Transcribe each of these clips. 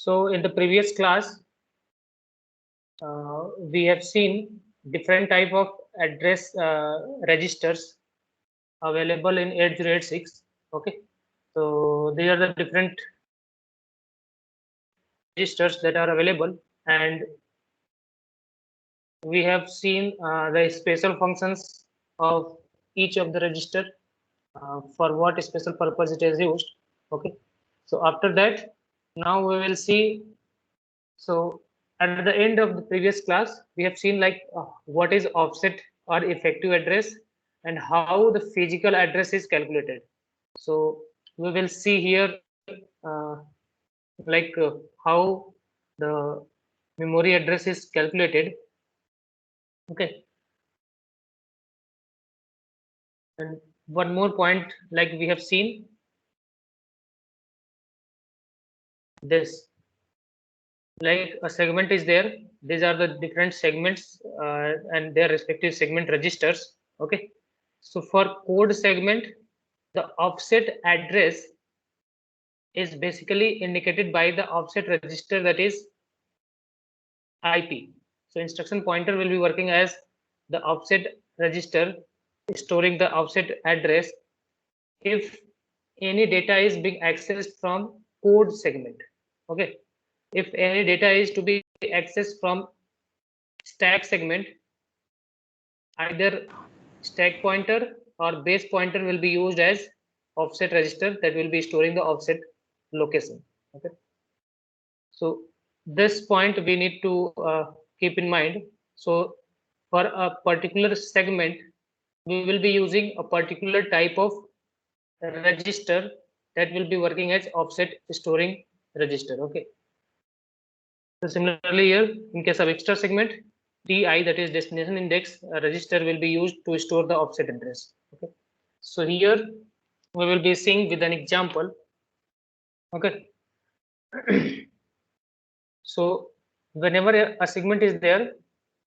So in the previous class, we have seen different type of address registers available in 8086. Okay, so these are the different registers that are available, and we have seen the special functions of each of the register, for what special purpose it is used. Okay, so after that, now we will see. So at the end of the previous class, we have seen like what is offset or effective address and how the physical address is calculated. So we will see here like how the memory address is calculated. Okay, and one more point, like we have seen this, like a segment is there. These are the different segments and their respective segment registers. Okay, so for code segment, the offset address is basically indicated by the offset register, that is IP. So instruction pointer will be working as the offset register, storing the offset address if any data is being accessed from code segment. Okay, if any data is to be accessed from stack segment, either stack pointer or base pointer will be used as offset register that will be storing the offset location. Okay, so this point we need to keep in mind. So for a particular segment, we will be using a particular type of register that will be working as offset storing register. Okay, so similarly here, in case of extra segment, DI, that is destination index register, will be used to store the offset address. Okay, so here we will be seeing with an example. Okay, so whenever a segment is there,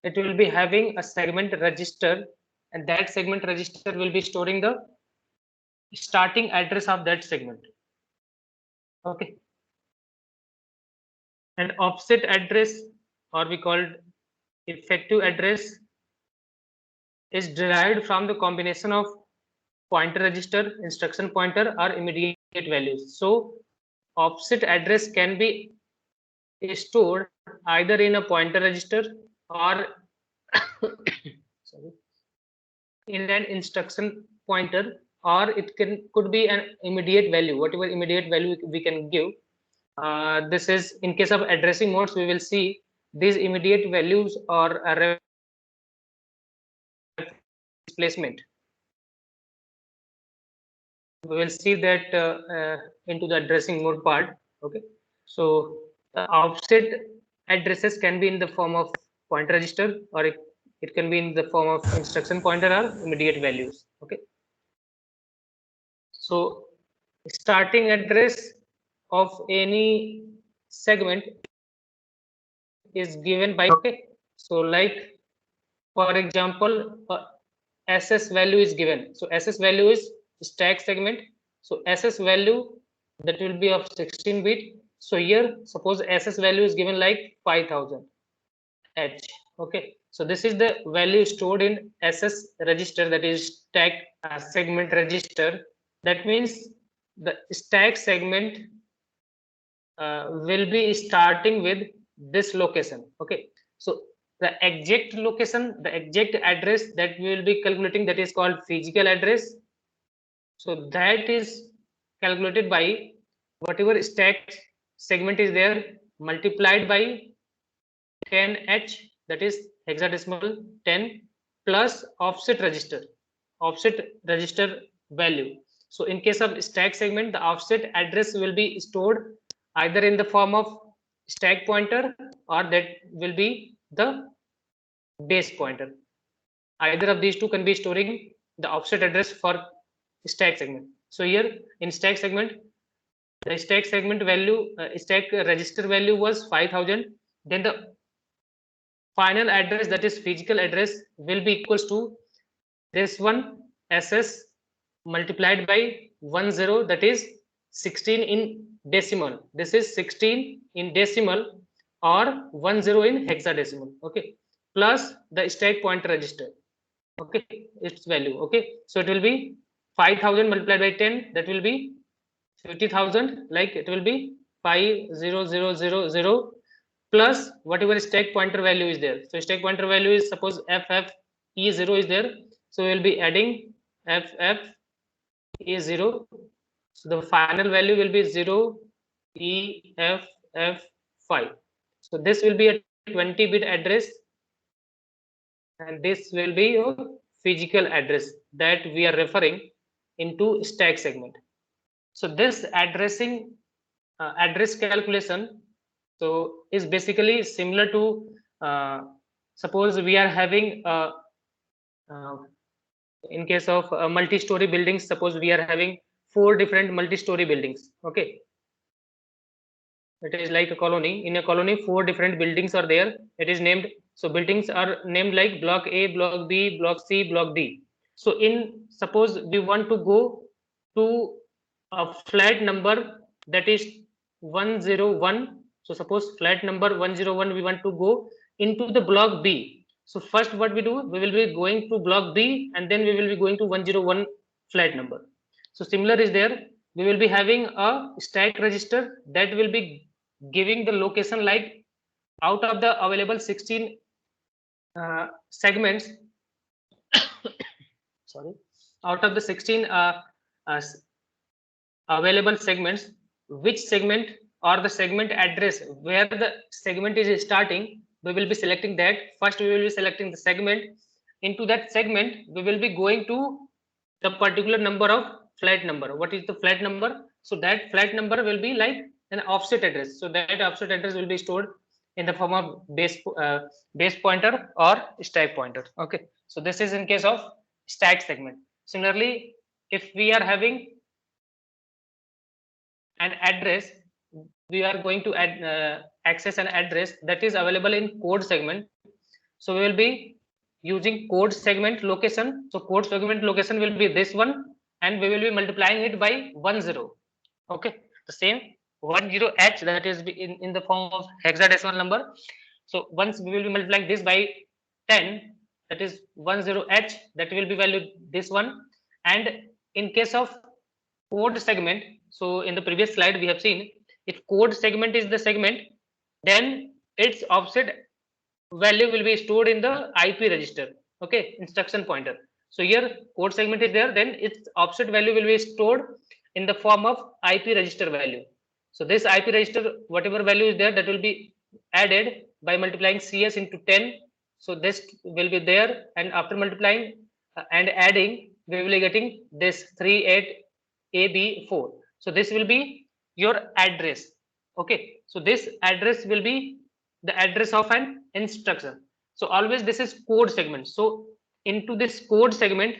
it will be having a segment register, and that segment register will be storing the starting address of that segment. Okay, and offset address, or we called effective address, is derived from the combination of pointer register, instruction pointer, or immediate values. So offset address can be stored either in a pointer register or sorry, in an instruction pointer, or it could be an immediate value, whatever immediate value we can give. This is in case of addressing modes, we will see these immediate values or a displacement. We will see that into the addressing mode part. Okay, so the offset addresses can be in the form of pointer register, or it can be in the form of instruction pointer or immediate values. Okay, so starting address of any segment is given by, okay, so like for example, SS value is given. So SS value is stack segment. So SS value, that will be of 16-bit. So here suppose SS value is given like 5000 H. Okay, so this is the value stored in SS register, that is stack segment register. That means the stack segment will be starting with this location. Okay, so the exact location, the exact address that we will be calculating, that is called physical address. So that is calculated by whatever stack segment is there multiplied by 10H, that is hexadecimal 10, plus offset register value. So in case of stack segment, the offset address will be stored either in the form of stack pointer, or that will be the base pointer. Either of these two can be storing the offset address for stack segment. So here in stack segment, the stack segment value, stack register value was 5000. Then the final address, that is physical address, will be equals to this one SS multiplied by 10, that is 16 in decimal. This is 16 in decimal or 10 in hexadecimal. Okay, plus the stack pointer register. Okay, its value. Okay, so it will be 5000 multiplied by 10. That will be 50,000. Like it will be 50000 plus whatever stack pointer value is there. So stack pointer value is, suppose FFE0 is there. So we will be adding FFE0. So the final value will be 0EFF5. So this will be a 20-bit address, and this will be your physical address that we are referring into stack segment. So this address calculation is basically similar to, suppose we are having in case of multi-story buildings, suppose we are having 4 different multi-story buildings. Okay, it is like a colony. In a colony, 4 different buildings are there. It is named, so buildings are named like block A, block B, block C, block D. So in, suppose we want to go to a flat number that is 101. So suppose flat number 101, we want to go into the block B. So first what we do, we will be going to block B, and then we will be going to 101 flat number. So similar is there. We will be having a stack register that will be giving the location, like out of the available 16 segments. Sorry, out of the 16 available segments, which segment or the segment address where the segment is starting, we will be selecting that. First we will be selecting the segment. Into that segment we will be going to the particular number of flat number. What is the flat number? So that flat number will be like an offset address. So that offset address will be stored in the form of base pointer or stack pointer. Okay, so this is in case of stack segment. Similarly, if we are having an address, we are going to access an address that is available in code segment. So we will be using code segment location. So code segment location will be this one, and we will be multiplying it by 10. Okay, the same 10h, that is in the form of hexadecimal number. So once we will be multiplying this by 10, that is 10h, that will be valued this one. And in case of code segment, so in the previous slide we have seen, if code segment is the segment, then its offset value will be stored in the IP register. Okay, instruction pointer. So here code segment is there, then its offset value will be stored in the form of IP register value. So this IP register, whatever value is there, that will be added by multiplying CS into 10. So this will be there, and after multiplying and adding, we will be getting this 38AB4. So this will be your address. Okay, so this address will be the address of an instruction. So always this is code segment. So into this code segment,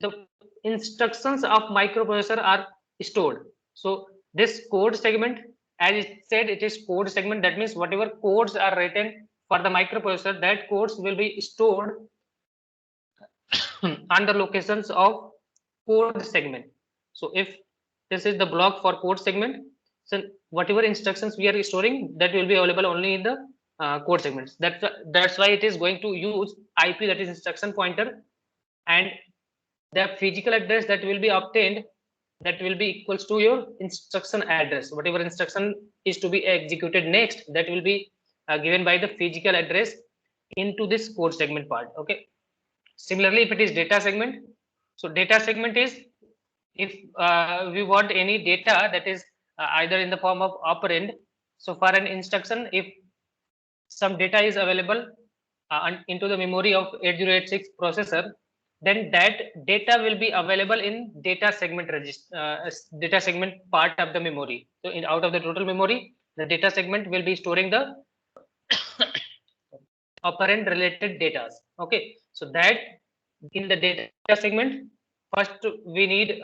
the instructions of microprocessor are stored. So this code segment, as it said, it is code segment. That means whatever codes are written for the microprocessor, that codes will be stored under locations of code segment. So if this is the block for code segment, so whatever instructions we are storing, that will be available only in the code segments. That's why it is going to use IP, that is instruction pointer, and the physical address that will be obtained, that will be equals to your instruction address. Whatever instruction is to be executed next, that will be given by the physical address into this code segment part. Okay, similarly, if it is data segment, so data segment is if we want any data that is either in the form of operand. So for an instruction, if some data is available into the memory of 8086 processor, then that data will be available in data segment register, data segment part of the memory. So out of the total memory, the data segment will be storing the operand related data. Okay, so that in the data segment, first we need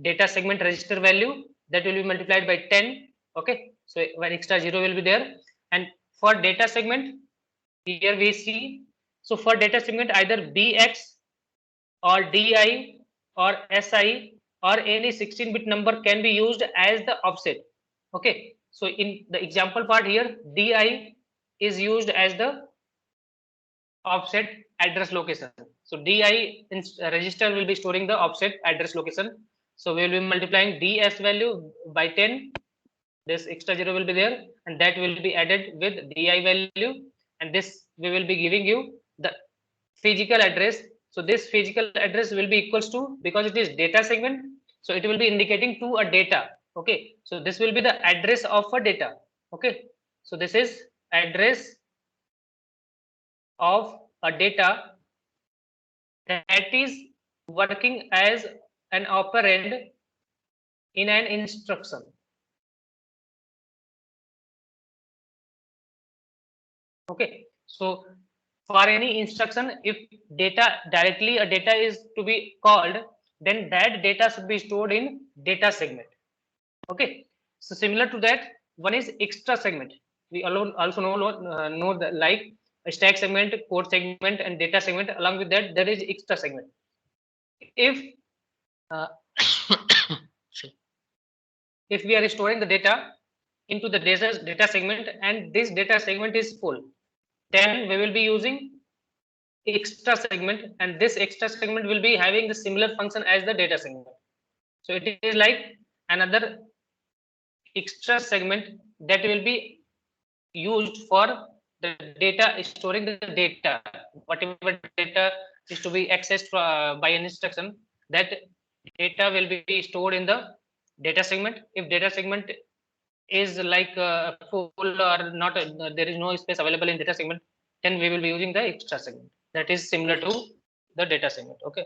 data segment register value, that will be multiplied by 10. Okay, so one extra 0 will be there. And for data segment, here we see, so for data segment, either BX or DI or SI or any 16-bit number can be used as the offset. Okay, so in the example part here, DI is used as the offset address location. So DI register will be storing the offset address location. So we will be multiplying DS value by 10. This extra zero will be there, and that will be added with DI value, and this we will be giving you the physical address. So this physical address will be equals to, because it is data segment, so it will be indicating to a data. Okay, so this will be the address of a data. Okay, so this is address of a data that is working as an operand in an instruction. Okay, so for any instruction, if directly a data is to be called, then that data should be stored in data segment. Okay, so similar to that, one is extra segment. We also know that, like a stack segment, code segment, and data segment. Along with that, there is extra segment. If uh, if we are storing the data into the data segment, and this data segment is full, then we will be using extra segment, and this extra segment will be having the similar function as the data segment. So it is like another extra segment that will be used for the data, storing the data, whatever data is to be accessed by an instruction, that data will be stored in the data segment. If data segment is like full or not, there is no space available in data segment, then we will be using the extra segment that is similar to the data segment. Okay,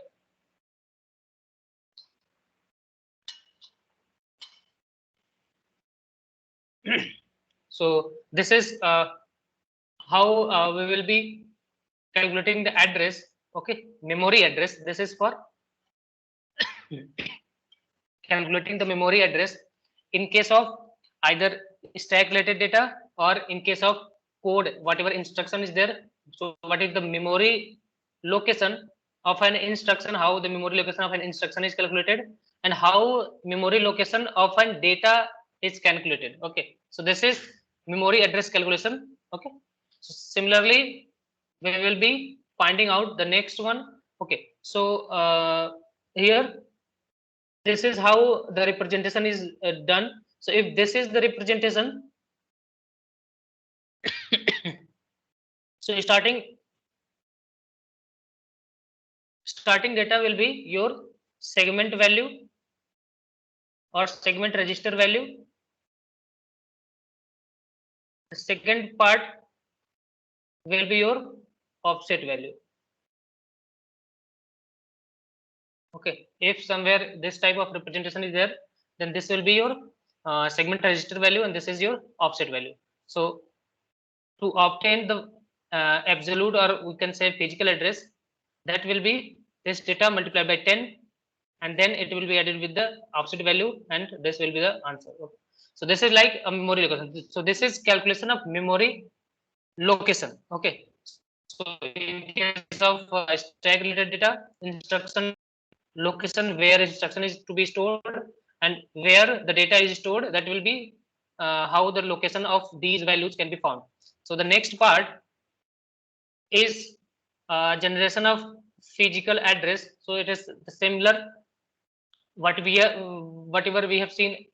so this is how we will be calculating the address. Okay, memory address. This is for calculating the memory address in case of either stack related data, or in case of code, whatever instruction is there. So what is the memory location of an instruction, how the memory location of an instruction is calculated, and how memory location of an data is calculated. Okay, so this is memory address calculation. Okay, so similarly we will be finding out the next one. Okay, so here this is how the representation is done. So if this is the representation, so starting data will be your segment value or segment register value. The second part will be your offset value. Okay, if somewhere this type of representation is there, then this will be your segment register value, and this is your offset value. So to obtain the absolute, or we can say physical address, that will be this data multiplied by 10, and then it will be added with the offset value, and this will be the answer. Okay, so this is like a memory location. So this is calculation of memory location. Okay, so in case of stack related data, instruction location where instruction is to be stored and where the data is stored, that will be how the location of these values can be found. So the next part is generation of physical address. So it is similar whatever we have seen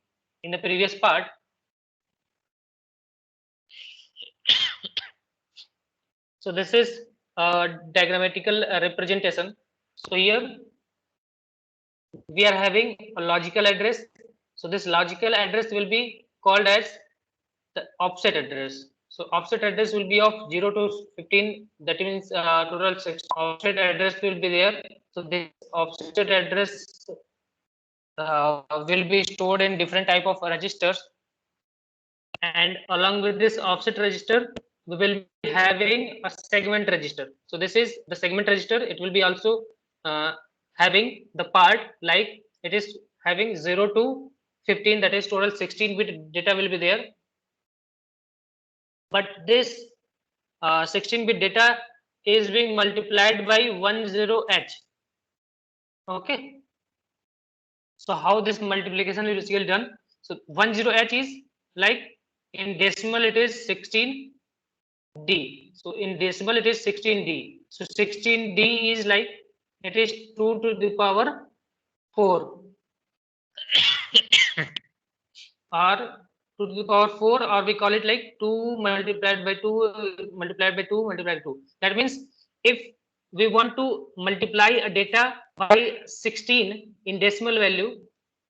in the previous part. So this is a diagrammatical representation. So here we are having a logical address. So this logical address will be called as the offset address. So offset address will be of 0 to 15. That means total 6 offset address will be there. So this offset address will be stored in different type of registers, and along with this offset register, we will be having a segment register. So this is the segment register. It will be also having the part like it is having 0 to 15, that is total 16-bit data will be there. But this 16-bit data is being multiplied by 10h. Okay, so how this multiplication is done? So 10h is like in decimal it is 16D. So in decimal it is 16D. So 16D is like it is 2 to the power 4 or 2 to the power 4, or we call it like 2 multiplied by 2 multiplied by 2 multiplied by 2. That means if we want to multiply a data by 16 in decimal value,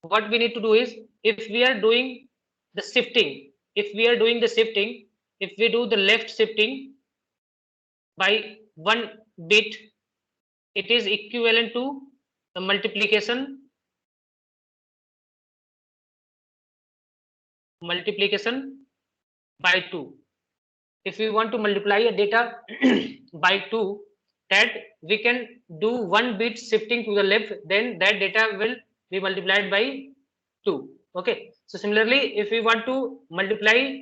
what we need to do is, if we are doing the shifting, if we are doing the shifting, if we do the left shifting by 1 bit, it is equivalent to the multiplication by 2. If we want to multiply a data by 2, that we can do 1 bit shifting to the left, then that data will be multiplied by 2. Okay, so similarly if we want to multiply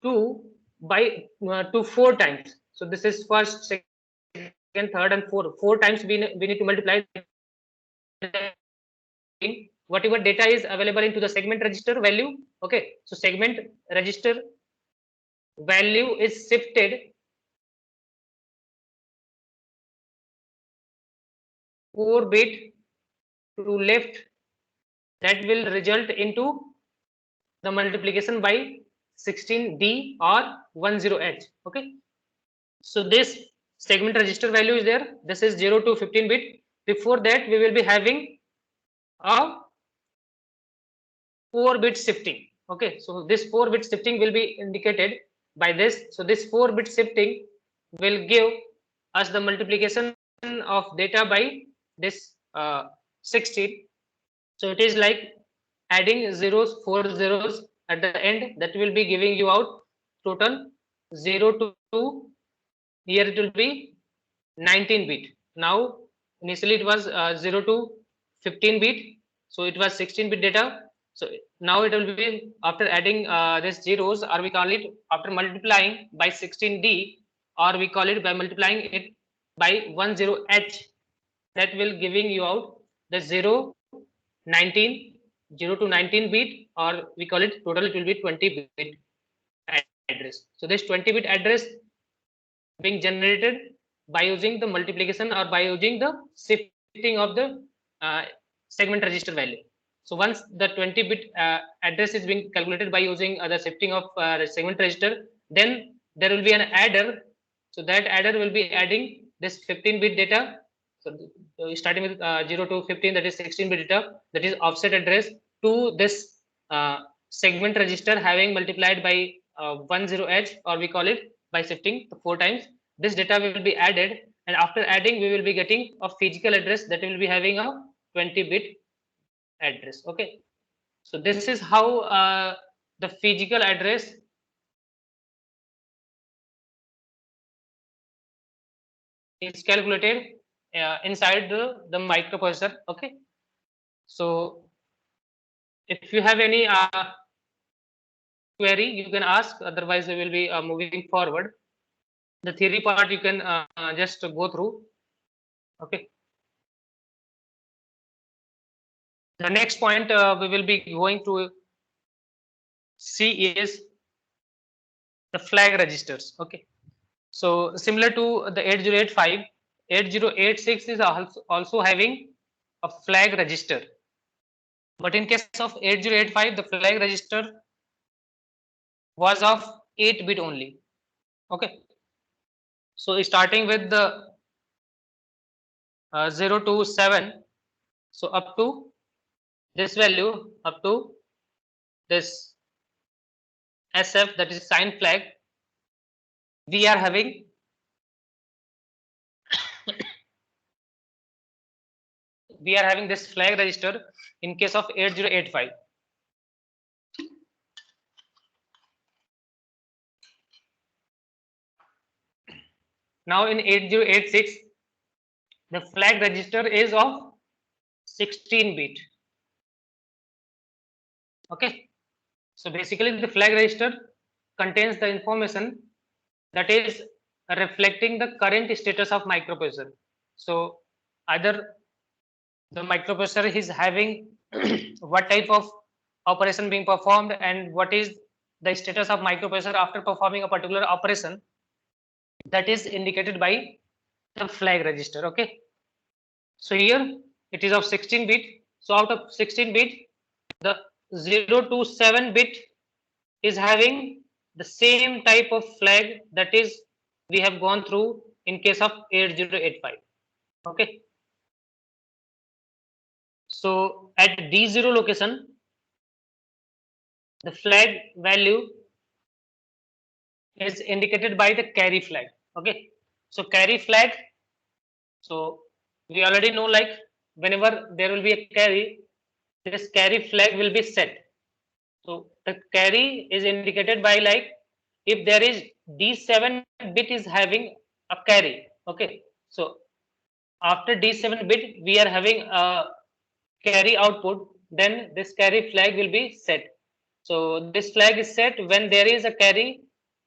2 by to 4 times, so this is first, second, third and four times we need to multiply whatever data is available into the segment register value. Okay, so segment register value is shifted 4 bit to left, that will result into the multiplication by 16D or 10H. Okay, so this segment register value is there. This is 0 to 15 bit. Before that we will be having a 4-bit shifting. Okay, so this 4-bit shifting will be indicated by this. So this 4-bit shifting will give us the multiplication of data by this 16. So it is like adding zeros, 4 zeros at the end, that will be giving you out total 0 to 2. Here it will be 19 bit. Now initially it was 0 to 15 bit, so it was 16 bit data. So now it will be after adding this zeros, or we call it after multiplying by 16D, or we call it by multiplying it by 10H, that will giving you out the 0 19 0 to 19 bit, or we call it total, it will be 20 bit address. So this 20-bit address being generated by using the multiplication or by using the shifting of the uh, segment register value. So once the 20-bit address is being calculated by using the shifting of segment register, then there will be an adder. So that adder will be adding this 15-bit data. So starting with 0 to 15, that is 16-bit data, that is offset address, to this segment register having multiplied by 10H, or we call it by shifting 4 times. This data will be added, and after adding we will be getting a physical address that will be having a 20-bit address. Okay, so this is how the physical address is calculated inside the microprocessor. Okay, so if you have any query, you can ask, otherwise we will be moving forward. The theory part you can just go through. Okay, the next point we will be going to see is the flag registers. Okay, so similar to the 8085, 8086 is also having a flag register, but in case of 8085 the flag register was of 8-bit only. Okay, so starting with the 0 to 7, so up to this value, up to this SF, that is sign flag, we are having this flag register in case of 8085. Now in 8086 the flag register is of 16-bit. Okay, so basically the flag register contains the information that is reflecting the current status of microprocessor. So either the microprocessor is having what type of operation being performed and what is the status of microprocessor after performing a particular operation, that is indicated by the flag register. Okay, so here it is of 16 bit. So out of 16 bit, the 0 to 7 bit is having the same type of flag that is we have gone through in case of 8085. Okay, so at D0 location, the flag value is indicated by the carry flag. Okay, so carry flag, so we already know, like whenever there will be a carry, this carry flag will be set. So the carry is indicated by, like, if there is D7 bit is having a carry. Okay, so after D7 bit we are having a carry output, then this carry flag will be set. So this flag is set when there is a carry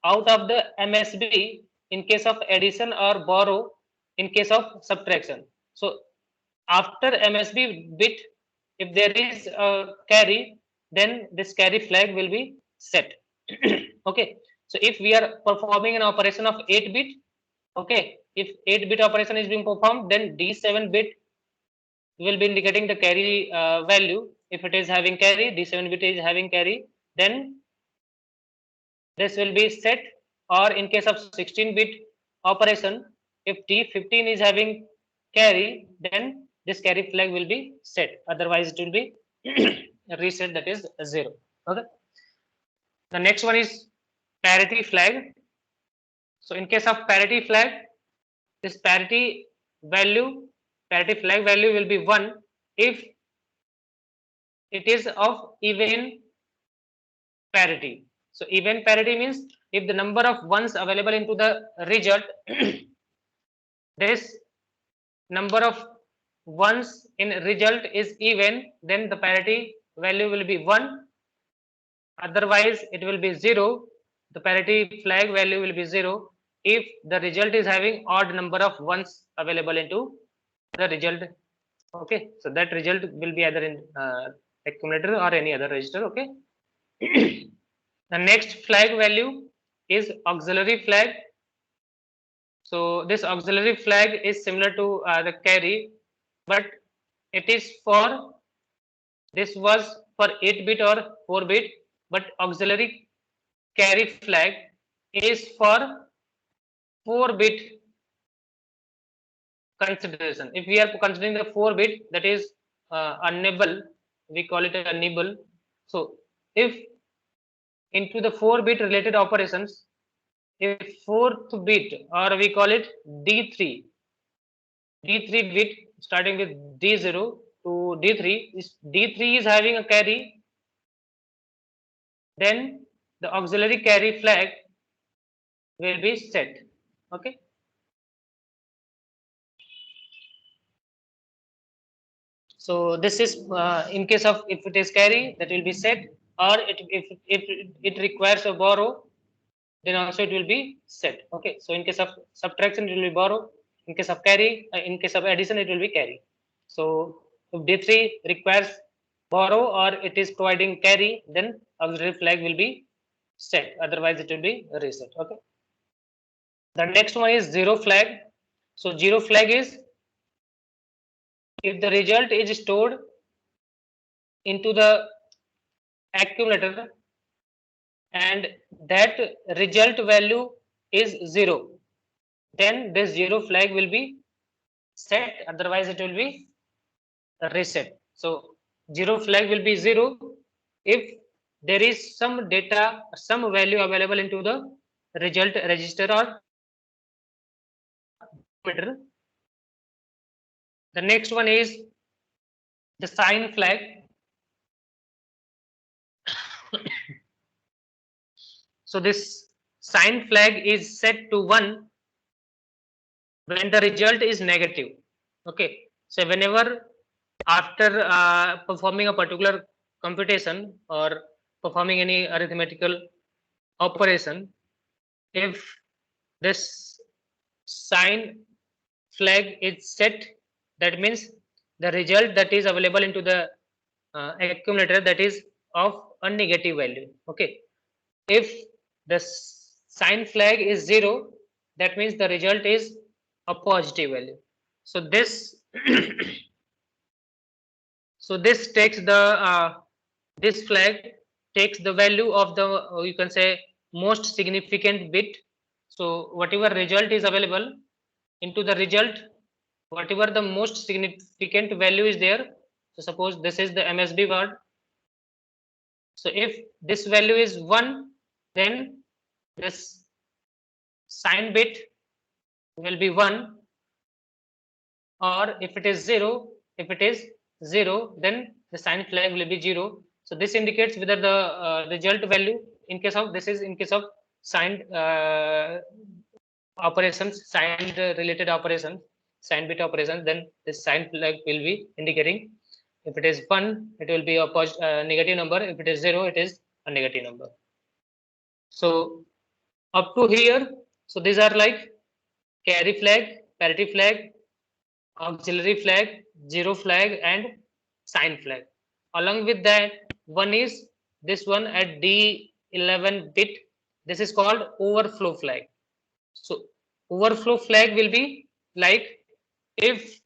out of the MSB in case of addition or borrow in case of subtraction. So after MSB bit, if there is a carry, then this carry flag will be set. Okay, so if we are performing an operation of 8 bit, okay, if 8 bit operation is being performed, then D7 bit will be indicating the carry value. If it is having carry, D7 bit is having carry, then this will be set. Or in case of 16 bit operation, if D15 is having carry, then this carry flag will be set. Otherwise, it will be reset, that is 0. Okay. The next one is parity flag. So in case of parity flag, this parity flag value will be 1 if it is of even parity. So even parity means if the number of ones available into the result, this number of ones in result is even, then the parity value will be 1. Otherwise, it will be 0. The parity flag value will be 0 if the result is having odd number of ones available into the result. Okay, so that result will be either in accumulator or any other register. Okay. The next flag value is auxiliary flag. So this auxiliary flag is similar to the carry, but it is for, this was for 8 bit or 4 bit, but auxiliary carry flag is for 4 bit consideration. If we are considering the 4 bit, that is a nibble, we call it a nibble. So if into the 4 bit related operations, if fourth bit, or we call it D3 bit starting with D0 to D3, is D3 is having a carry, then the auxiliary carry flag will be set. Okay. So this is in case of if it is carry, that will be set, or if it requires a borrow, then also it will be set. Okay, so in case of subtraction it will be borrow, in case of carry, in case of addition it will be carry. So if D3 requires borrow or it is providing carry, then auxiliary flag will be set, otherwise it will be reset. Okay, the next one is zero flag. So zero flag is if the result is stored into the accumulator and that result value is 0, then this zero flag will be set, otherwise it will be reset. So zero flag will be 0 if there is some data, some value available into the result register or meter. The next one is the sign flag. So this sign flag is set to 1 when the result is negative. Okay, so whenever after performing a particular computation or performing any arithmetical operation, if this sign flag is set, that means the result that is available into the accumulator, that is of a negative value. Okay, if the sign flag is 0, that means the result is a positive value. So this so this takes the this flag takes the value of the you can say most significant bit. So whatever result is available, into the result whatever the most significant value is there, so suppose this is the MSB word. So if this value is 1, then this sign bit will be 1, or if it is 0, then the sign flag will be 0. So this indicates whether the result value, in case of this is in case of signed operations, signed related operations, sign bit operations, then this sign flag will be indicating. If it is 1, it will be a negative number. If it is 0, it is a negative number. So up to here, so these are like carry flag, parity flag, auxiliary flag, zero flag, and sign flag. Along with that, one is this one at D11 bit. This is called overflow flag. So overflow flag will be like if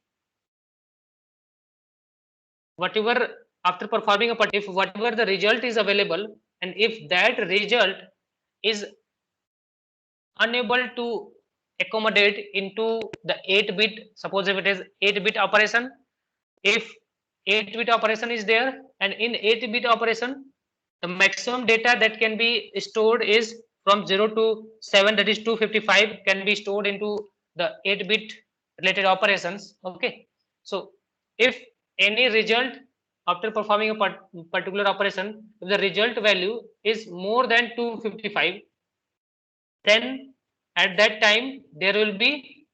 whatever after performing a if whatever the result is available, and if that result is unable to accommodate into the 8-bit, suppose if it is 8-bit operation, if 8-bit operation is there, and in 8-bit operation the maximum data that can be stored is from 0 to 7, that is 255, can be stored into the 8-bit related operations. Okay, so if any result after performing a particular operation, if the result value is more than 255, then at that time there will be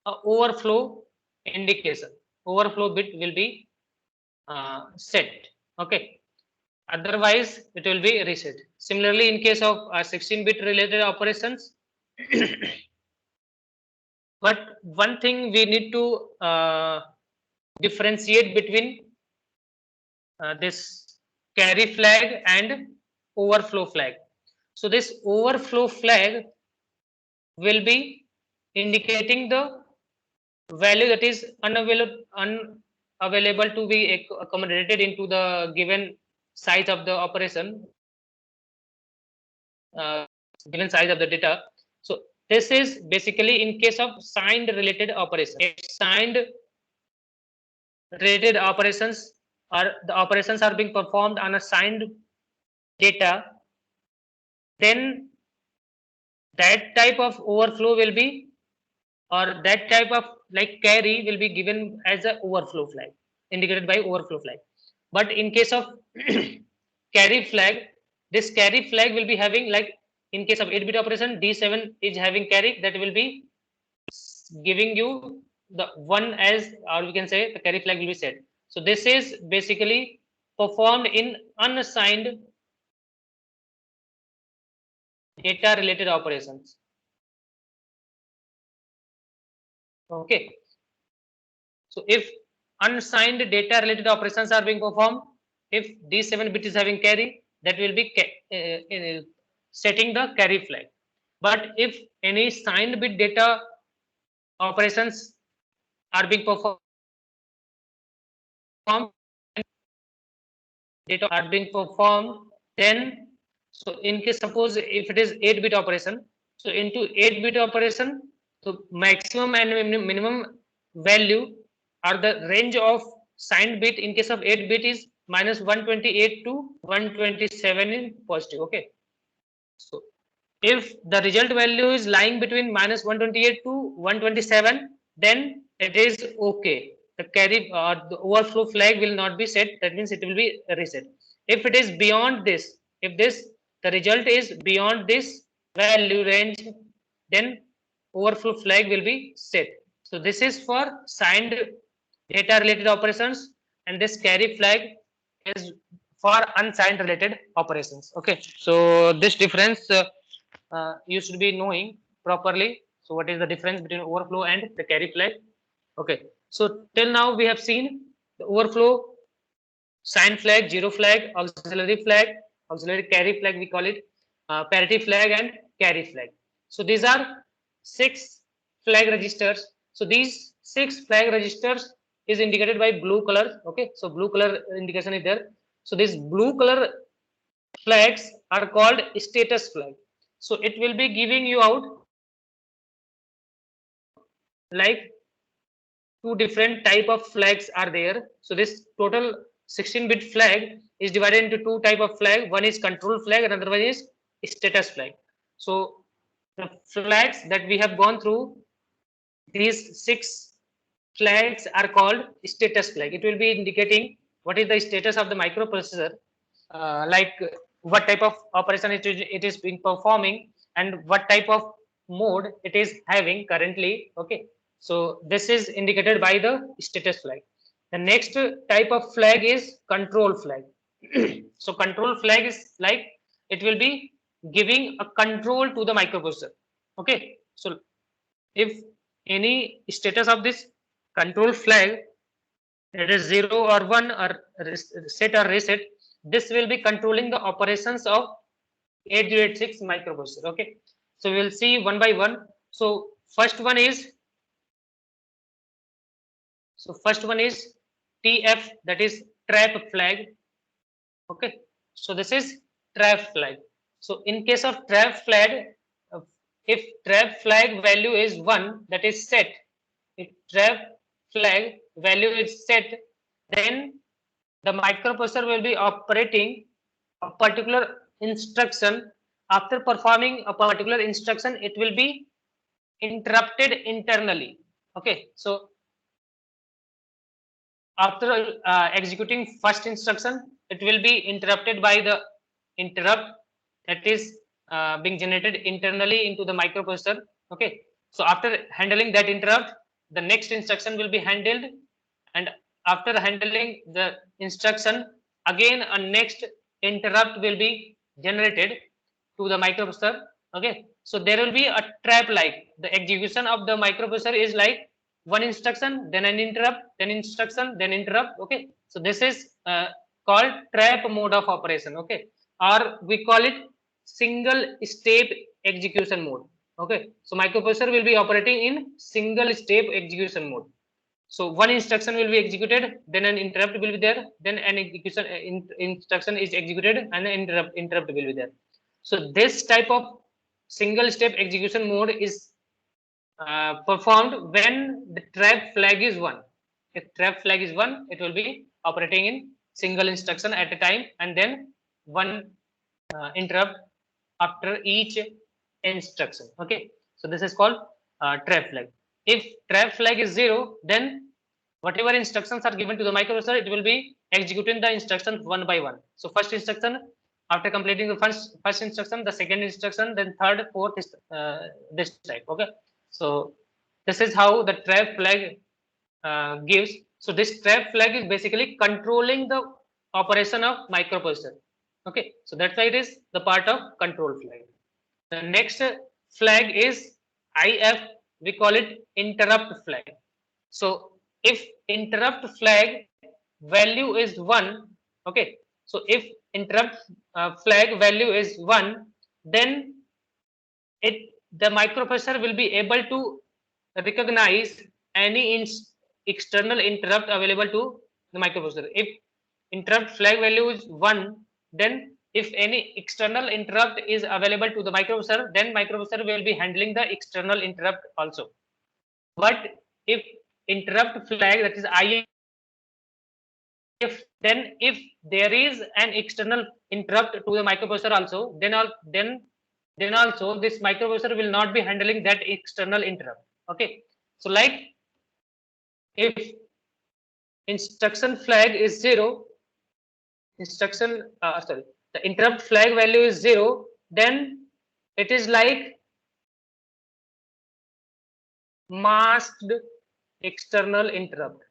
a overflow indication, overflow bit will be set. Okay, otherwise it will be reset. Similarly, in case of 16-bit related operations, but one thing we need to differentiate between this carry flag and overflow flag. So this overflow flag will be indicating the value that is unavailable to be accommodated into the given size of the operation, given size of the data. So this is basically in case of signed related operation. If signed related operations or the operations are being performed on a signed data, then that type of overflow will be, or that type of like carry will be given as a overflow flag, indicated by overflow flag. But in case of carry flag, this carry flag will be having, like in case of 8-bit operation, D7 is having carry, that will be giving you the 1 as, or we can say the carry flag will be set. So this is basically performed in unassigned data related operations. Okay, so if unsigned data related operations are being performed, if D7 bit is having carry, that will be setting the carry flag. But if any signed bit data operations are being performed, data are being performed, then so in case suppose if it is 8-bit operation, so into 8-bit operation, so maximum and minimum value or the range of signed bit in case of 8-bit is -128 to 127 in positive. Okay, so if the result value is lying between -128 to 127, then it is okay. The carry or the overflow flag will not be set. That means it will be reset. If it is beyond this, if the result is beyond this value range, then overflow flag will be set. So this is for signed data related operations, and this carry flag is for unsigned related operations. Okay, so this difference you should be knowing properly. So what is the difference between overflow and the carry flag? Okay, so till now we have seen the overflow sign flag, zero flag, auxiliary carry flag, we call it, parity flag and carry flag. So these are 6 flag registers. So these 6 flag registers is indicated by blue color. Okay, so blue color indication is there. So these blue color flags are called status flag. So it will be giving you out like two different type of flags are there. So this total 16-bit flag is divided into two type of flag. One is control flag and another one is status flag. So the flags that we have gone through, these 6 flags are called status flag. It will be indicating what is the status of the microprocessor, like what type of operation it is being performing and what type of mode it is having currently. Okay, so this is indicated by the status flag. The next type of flag is control flag. So control flag is like it will be giving a control to the microprocessor. Okay, so if any status of this control flag, it is 0 or 1 or set or reset, this will be controlling the operations of 8086 microprocessor. Okay, so we will see one by one. So first one is TF, that is trap flag. Okay, so this is trap flag. So in case of trap flag, uh, if trap flag value is 1, that is set, if trap flag value is set, then the microprocessor will be operating a particular instruction. After performing a particular instruction, it will be interrupted internally. Okay, so after executing first instruction, it will be interrupted by the interrupt that is being generated internally into the microprocessor. Okay, so after handling that interrupt, the next instruction will be handled, and after handling the instruction, again a next interrupt will be generated to the microprocessor. Okay, so there will be a trap, like the execution of the microprocessor is like one instruction, then an interrupt, then instruction, then interrupt. Okay, so this is called trap mode of operation. Okay, or we call it single step execution mode. Okay, so microprocessor will be operating in single step execution mode. So one instruction will be executed, then an interrupt will be there, then an execution instruction is executed, and an interrupt will be there. So this type of single step execution mode is performed when the trap flag is 1. If trap flag is 1, it will be operating in single instruction at a time, and then one interrupt after each instruction. Okay, so this is called trap flag. If trap flag is 0, then whatever instructions are given to the microprocessor, it will be executing the instructions one by one. So first instruction, after completing the first instruction, the second instruction, then third, fourth, this type. Okay, so this is how the trap flag gives. So this trap flag is basically controlling the operation of microprocessor. Okay, so that's why it is the part of control flag. The next flag is IF. We call it interrupt flag. So if interrupt flag value is 1, okay, so if interrupt flag value is 1, then the microprocessor will be able to recognize any external interrupt available to the microprocessor. If interrupt flag value is 1, then if any external interrupt is available to the microprocessor, then microprocessor will be handling the external interrupt also. But if interrupt flag, that is IF, then if there is an external interrupt to the microprocessor also, then also this microprocessor will not be handling that external interrupt. Okay, so like if instruction flag is 0, the interrupt flag value is 0, then it is like masked external interrupt.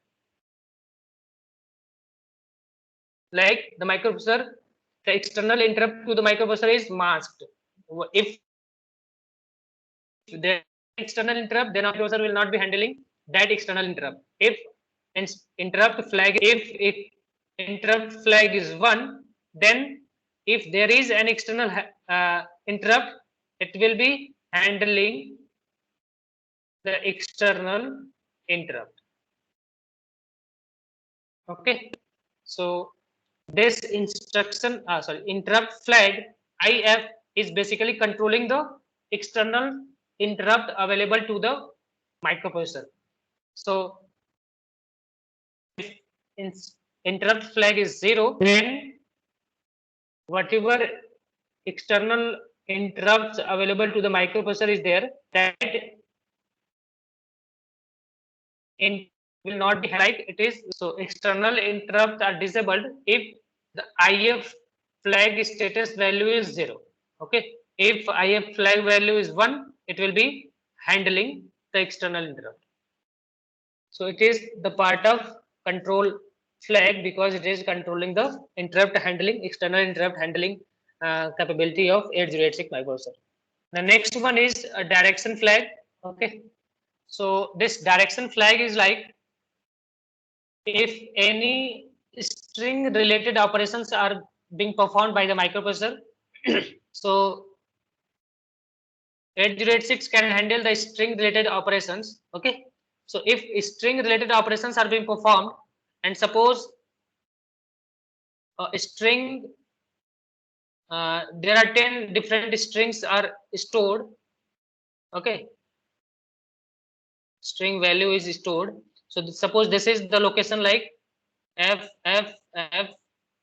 Like the microprocessor, the external interrupt to the microprocessor is masked. If there is external interrupt, then microprocessor will not be handling that external interrupt. If interrupt flag, if it interrupt flag is 1, then if there is an external interrupt, it will be handling the external interrupt. Okay, so this instruction, interrupt flag IF is basically controlling the external interrupt available to the microprocessor. So if interrupt flag is 0, then whatever external interrupts available to the microprocessor is there, that in will not be like it is. So external interrupts are disabled if the IF flag status value is 0. Okay, if IF flag value is 1, it will be handling the external interrupt. So it is the part of control flag because it is controlling the interrupt handling, external interrupt handling capability of 8086 microprocessor. The next one is a direction flag. Okay, so this direction flag is like if any string related operations are being performed by the microprocessor. So 8086 can handle the string related operations. Okay, so if string related operations are being performed, and suppose a string, there are 10 different strings are stored. Okay, string value is stored. So suppose this is the location like f f f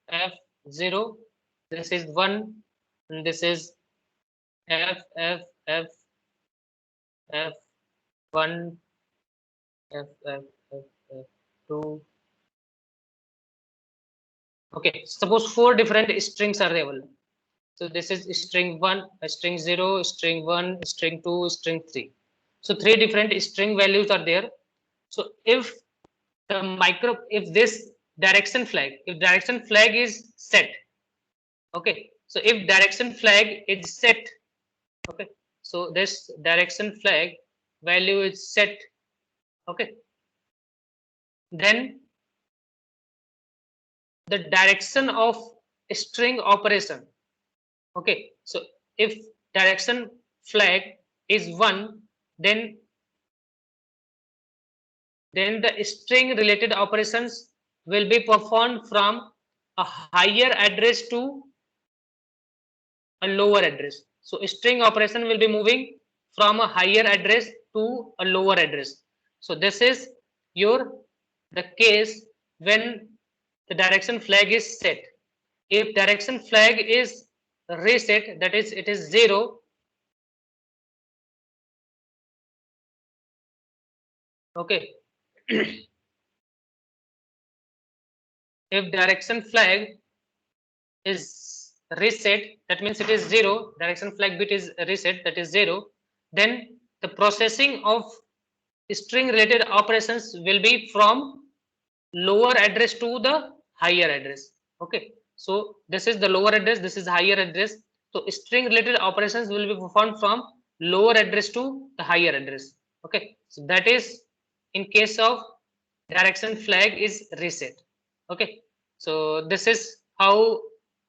f 0, this is 1, and this is f f f f 1, f f f f 2. Okay, suppose 4 different strings are available. So this is string 1, string 0, string 1, string 2, string 3. So 3 different string values are there. So if if this direction flag, if direction flag is set, okay, so if direction flag is set, okay, so this direction flag value is set, okay, then the direction of string operation, okay, so if direction flag is 1, then the string related operations will be performed from a higher address to a lower address. So string operation will be moving from a higher address to a lower address. So this is the case when the direction flag is set. If direction flag is reset, that is it is 0. Okay. If direction flag is reset, that means it is 0, direction flag bit is reset, that is 0, then the processing of string related operations will be from lower address to the higher address. Okay, so this is the lower address, this is higher address. So string related operations will be performed from lower address to the higher address. Okay, so that is in case of direction flag is reset. Okay, so this is how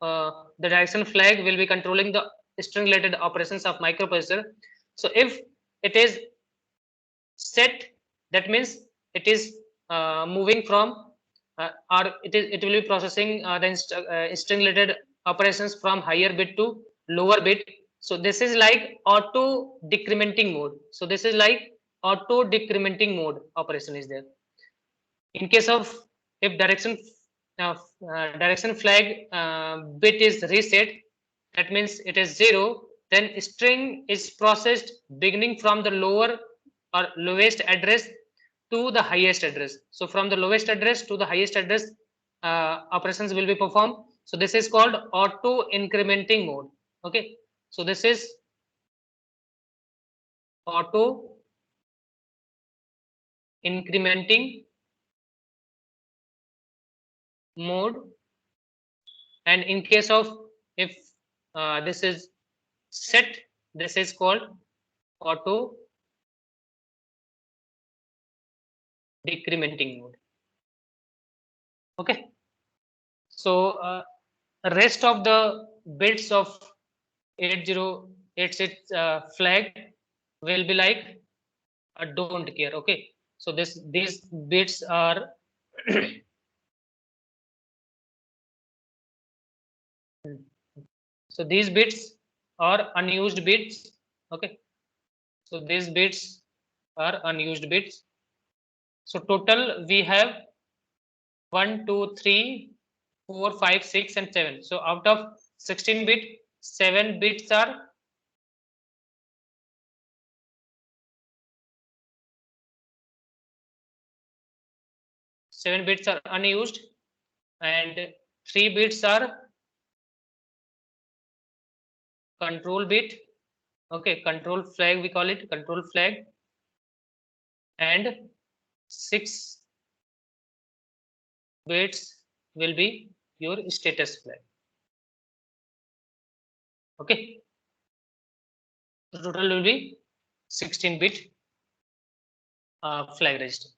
the direction flag will be controlling the string related operations of microprocessor. So if it is set, that means it is moving from or it will be processing the string related operations from higher bit to lower bit. So this is like auto decrementing mode. So this is like auto decrementing mode operation is there. In case of if uh, direction flag bit is reset, that means it is 0, then string is processed beginning from the lower or lowest address to the highest address. So from the lowest address to the highest address, operations will be performed. So this is called auto incrementing mode. Okay, so this is auto incrementing mode. And in case of if this is set, this is called auto decrementing mode. Okay, So rest of the bits of 8086 flag will be like a don't care. Okay, so these bits are so these bits are unused bits. Okay, so these bits are unused bits. So total we have 1, 2, 3, 4, 5, 6, and 7. So out of 16 bit, 7 bits are unused, and 3 bits are control bit. Okay, control flag, we call it control flag, and 6 bits will be your status flag. Okay, the total will be 16 bit flag register.